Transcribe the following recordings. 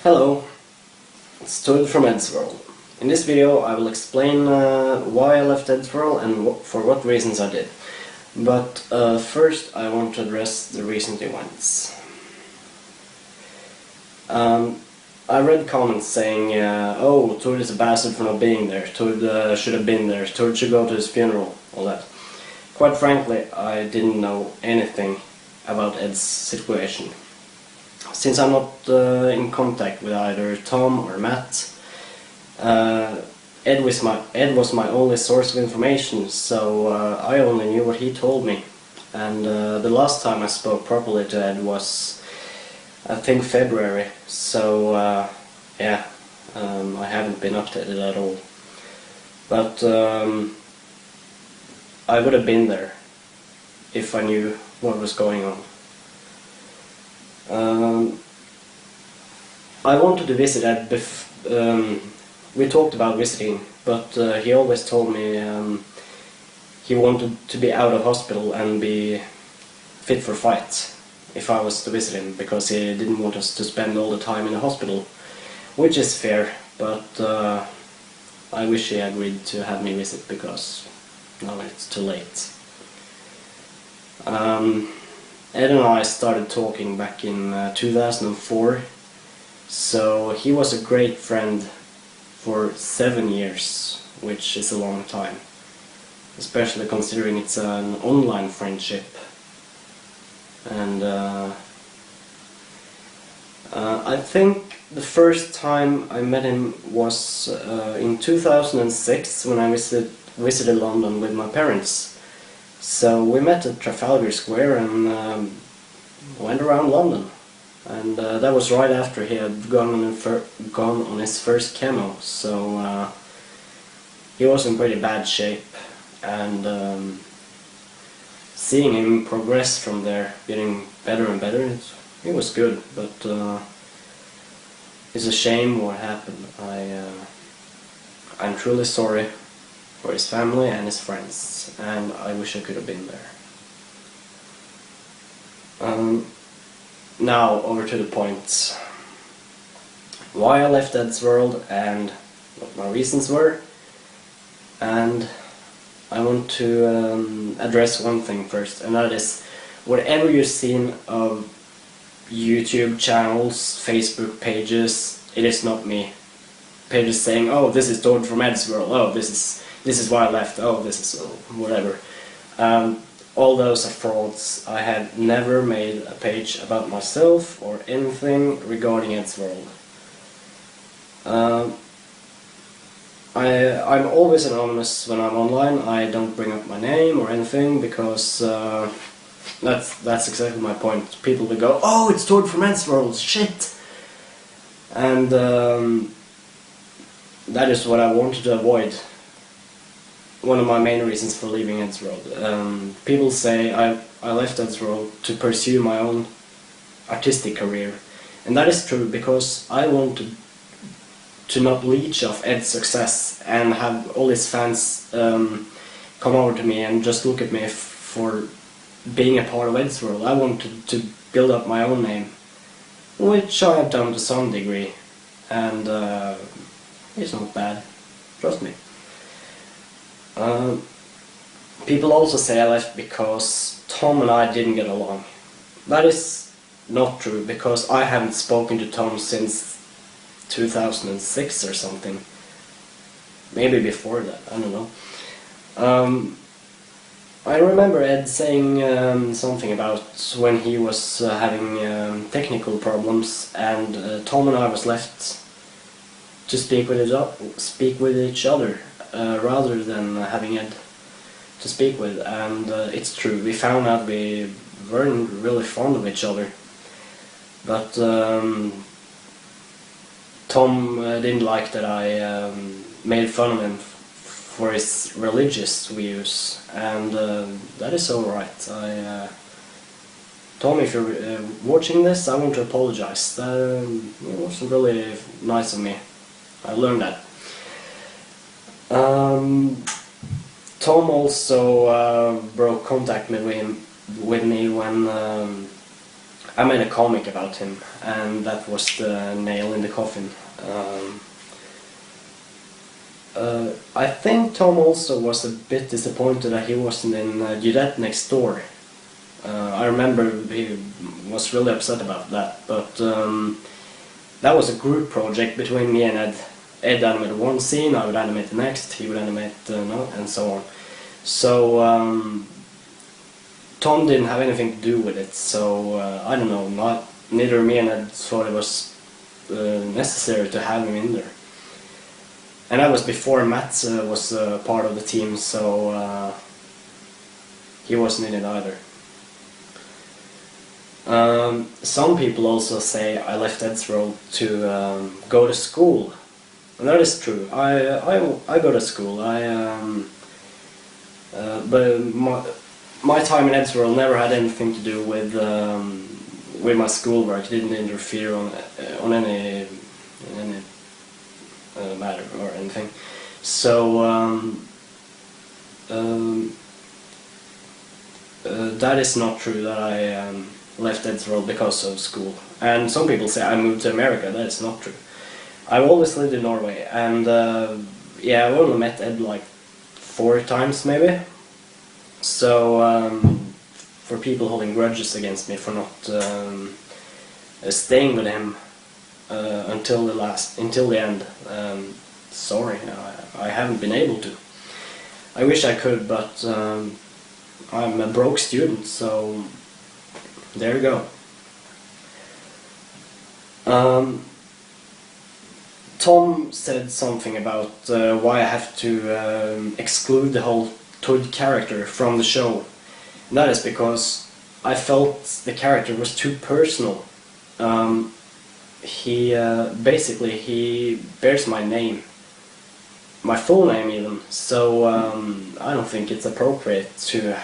Hello, it's Tord from Eddsworld. In this video I will explain why I left Eddsworld and for what reasons I did. But first I want to address the recent events. I read comments saying, oh, Tord is a bastard for not being there, Tord should have been there, Tord should go to his funeral, all that. Quite frankly, I didn't know anything about Ed's situation. Since I'm not in contact with either Tom or Matt, Edd was my only source of information, so I only knew what he told me. And the last time I spoke properly to Edd was, I think, February, so yeah, I haven't been updated at all. But I would have been there if I knew what was going on. I wanted to visit Edd we talked about visiting, but he always told me he wanted to be out of hospital and be fit for fight if I was to visit him, because he didn't want us to spend all the time in the hospital, which is fair, but I wish he agreed to have me visit, because now it's too late. Edd and I started talking back in 2004, so he was a great friend for 7 years, which is a long time, especially considering it's an online friendship. And I think the first time I met him was in 2006 when I visited London with my parents. So we met at Trafalgar Square and went around London, and that was right after he had gone on his first chemo, so he was in pretty bad shape, and seeing him progress from there, getting better and better, it was good, but it's a shame what happened. I'm truly sorry for his family and his friends, and I wish I could have been there. Now over to the point. Why I left Eddsworld and what my reasons were, and I want to address one thing first, and that is, whatever you've seen of YouTube channels, Facebook pages, it is not me. Pages saying, oh, this is Tord from Eddsworld, oh, this is why I left, oh, this is whatever. All those are frauds. I had never made a page about myself or anything regarding Eddsworld. I'm always anonymous when I'm online. I don't bring up my name or anything, because that's exactly my point. People will go, oh, it's Tord from Eddsworld, shit! And that is what I wanted to avoid. One of my main reasons for leaving Eddsworld. People say I left Eddsworld to pursue my own artistic career, and that is true, because I wanted to not leech off Ed's success and have all his fans come over to me and just look at me for being a part of Eddsworld. I wanted to build up my own name, which I have done to some degree, and it's not bad, trust me. People also say I left because Tom and I didn't get along. That is not true, because I haven't spoken to Tom since 2006 or something. Maybe before that, I don't know. I remember Edd saying something about when he was having technical problems, and Tom and I was left to speak with each other. Rather than having Edd to speak with, and it's true, we found out we weren't really fond of each other, but Tom didn't like that I made fun of him for his religious views, and that is alright. Tom, if you're watching this, I want to apologize. It wasn't really nice of me. I learned that. Tom also broke contact with me when I made a comic about him, and that was the nail in the coffin. I think Tom also was a bit disappointed that he wasn't in Dudet Next Door. I remember he was really upset about that, but that was a group project between me and Edd. Edd animated one scene, I would animate the next, he would animate another, and so on. So Tom didn't have anything to do with it, so I don't know, neither me and Edd thought it was necessary to have him in there. And that was before Matt was part of the team, so he wasn't in it either. Some people also say I left Eddsworld to go to school, and that is true. I go to school. But my time in Eddsworld never had anything to do with my schoolwork. It didn't interfere on any matter or anything. So that is not true that I left Eddsworld because of school. And some people say I moved to America. That is not true. I've always lived in Norway, and yeah, I've only met Edd like 4 times maybe. So for people holding grudges against me for not staying with him until the end, sorry, I haven't been able to. I wish I could, but I'm a broke student, so there you go. Tom said something about why I have to exclude the whole Tord character from the show. And that is because I felt the character was too personal. Basically he bears my name, my full name even, so I don't think it's appropriate to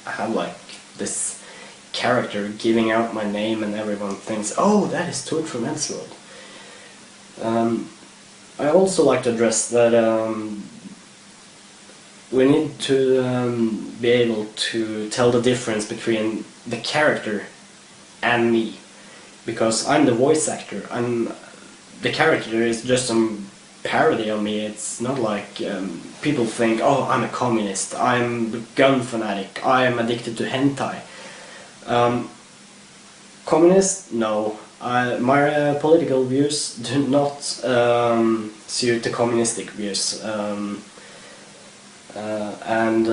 have like this character giving out my name and everyone thinks, oh, that is Tord from Eddsworld. I also like to address that we need to be able to tell the difference between the character and me, because I'm the voice actor, and the character is just some parody of me. It's not like people think, oh, I'm a communist, I'm a gun fanatic, I'm addicted to hentai. Communist? No. My political views do not suit the communistic views. And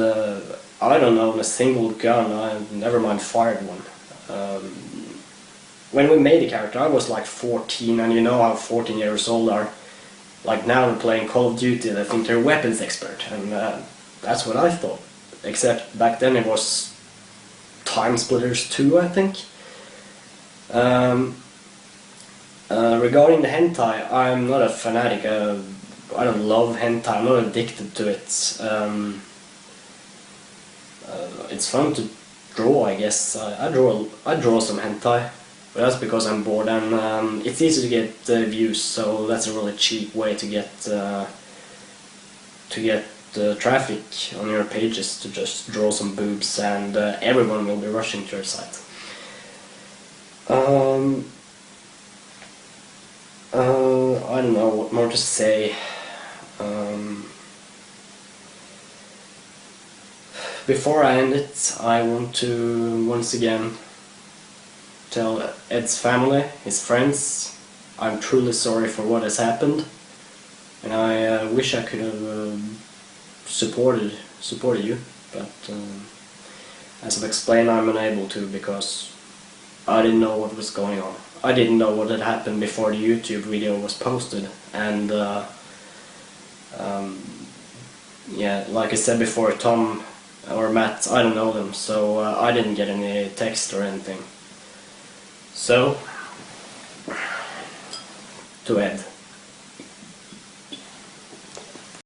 I don't own a single gun, I've never mind fired one. When we made the character I was like 14, and you know how 14 years old are. Like now they're playing Call of Duty, they think they're a weapons expert, and that's what I thought. Except back then it was Time Splitters 2, I think. Regarding the hentai, I'm not a fanatic. I don't love hentai, I'm not addicted to it. It's fun to draw, I guess. I draw some hentai, but that's because I'm bored, and it's easy to get views, so that's a really cheap way to get traffic on your pages, to just draw some boobs, and everyone will be rushing to your site. I don't know what more to say. Before I end it, I want to once again tell Edd's family, his friends, I'm truly sorry for what has happened, and I wish I could have supported you, but as I've explained, I'm unable to, because I didn't know what was going on. I didn't know what had happened before the YouTube video was posted, and yeah, like I said before, Tom or Matt, I don't know them, so I didn't get any text or anything. So, to Edd.